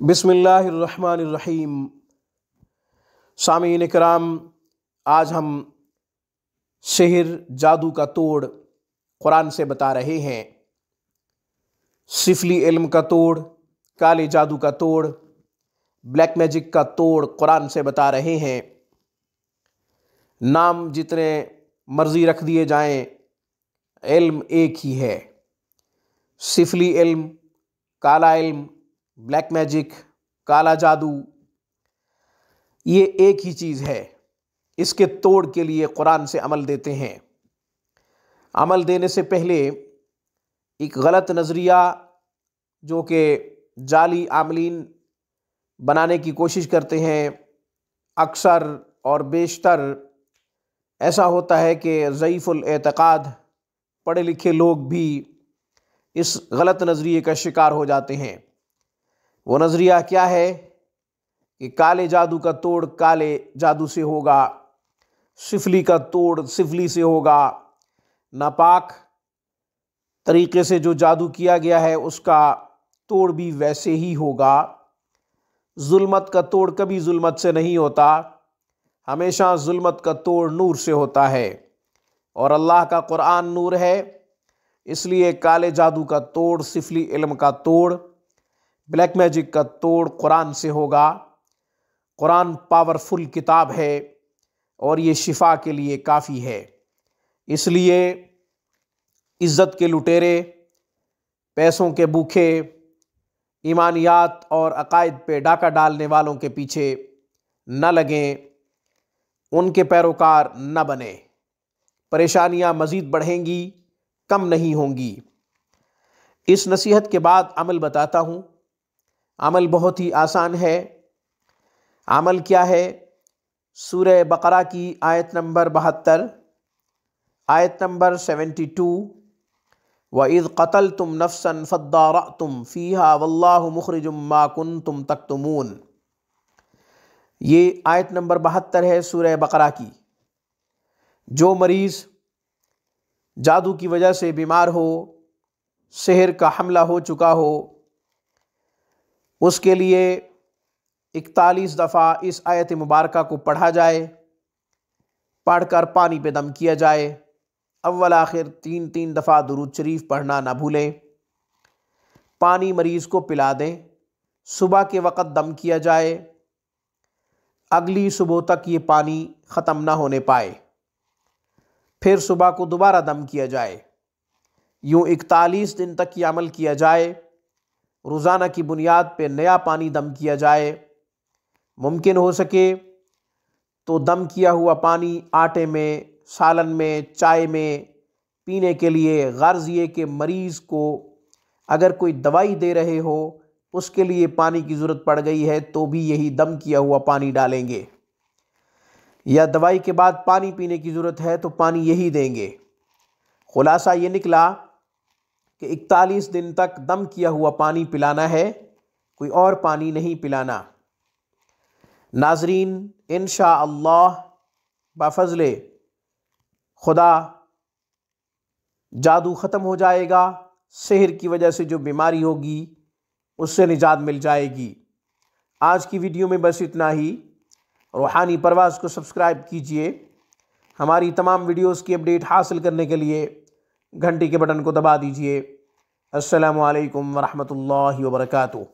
बिस्मिल्लाहिर्रहमानिर्रहीम। सामीन इकराम, आज हम सिहर जादू का तोड़ कुरान से बता रहे हैं। सिफली इल्म का तोड़, काले जादू का तोड़, ब्लैक मैजिक का तोड़ कुरान से बता रहे हैं। नाम जितने मर्जी रख दिए जाएं, इल्म एक ही है। सिफली इल्म, काला इल्म, ब्लैक मैजिक, काला जादू, ये एक ही चीज़ है। इसके तोड़ के लिए कुरान से अमल देते हैं। अमल देने से पहले एक गलत नज़रिया जो कि जाली आमलीन बनाने की कोशिश करते हैं, अक्सर और बेशतर ऐसा होता है कि ज़ईफ़ुल एतक़ाद पढ़े लिखे लोग भी इस गलत नज़रिए का शिकार हो जाते हैं। वो नज़रिया क्या है कि काले जादू का तोड़ काले जादू से होगा, सिफली का तोड़ सिफली से होगा, नापाक तरीके से जो जादू किया गया है उसका तोड़ भी वैसे ही होगा। जुल्मत का तोड़ कभी जुल्मत से नहीं होता, हमेशा जुल्मत का तोड़ नूर से होता है, और अल्लाह का कुरान नूर है। इसलिए काले जादू का तोड़, सिफली इल्म का तोड़, ब्लैक मैजिक का तोड़ कुरान से होगा। कुरान पावरफुल किताब है और ये शिफा के लिए काफ़ी है। इसलिए इज़्ज़त के लुटेरे, पैसों के भूखे, ईमानियात और अकायद पे डाका डालने वालों के पीछे न लगें, उनके पैरोकार न बने। परेशानियां मज़ीद बढ़ेंगी, कम नहीं होंगी। इस नसीहत के बाद अमल बताता हूँ। अमल बहुत ही आसान है। अमल क्या है? सूरह बकरा की आयत नंबर 72, आयत नंबर 72, वइज़ क़तलतुम नफ़्सन फ़द्दारअतुम फ़ीहा वल्लाहु मुख़रिजुम मा कुन्तुम तक्तुमून। ये आयत नंबर 72 है सूरह बकरा की। जो मरीज़ जादू की वजह से बीमार हो, सिहर का हमला हो चुका हो, उसके लिए 41 दफ़ा इस आयत मुबारका को पढ़ा जाए, पढ़कर पानी पे दम किया जाए। अव्वल आखिर 3-3 दफ़ा दुरूद शरीफ पढ़ना ना भूलें। पानी मरीज़ को पिला दें। सुबह के वक़्त दम किया जाए, अगली सुबह तक ये पानी ख़त्म ना होने पाए। फिर सुबह को दोबारा दम किया जाए। यूँ 41 दिन तक ये अमल किया जाए। रोज़ाना की बुनियाद पे नया पानी दम किया जाए। मुमकिन हो सके तो दम किया हुआ पानी आटे में, सालन में, चाय में पीने के लिए, गर्ज़ ये कि मरीज़ को अगर कोई दवाई दे रहे हो उसके लिए पानी की ज़रूरत पड़ गई है तो भी यही दम किया हुआ पानी डालेंगे, या दवाई के बाद पानी पीने की ज़रूरत है तो पानी यही देंगे। खुलासा ये निकला कि 41 दिन तक दम किया हुआ पानी पिलाना है, कोई और पानी नहीं पिलाना। नाज़रीन, इंशाअल्लाह बाफ़ज़ले खुदा जादू ख़त्म हो जाएगा। सिहर की वजह से जो बीमारी होगी उससे निजात मिल जाएगी। आज की वीडियो में बस इतना ही। रूहानी परवाज़ को सब्सक्राइब कीजिए। हमारी तमाम वीडियोस की अपडेट हासिल करने के लिए घंटी के बटन को दबा दीजिए। अस्सलामु अलैकुम वरहमतुल्लाहि वबरकातुहू।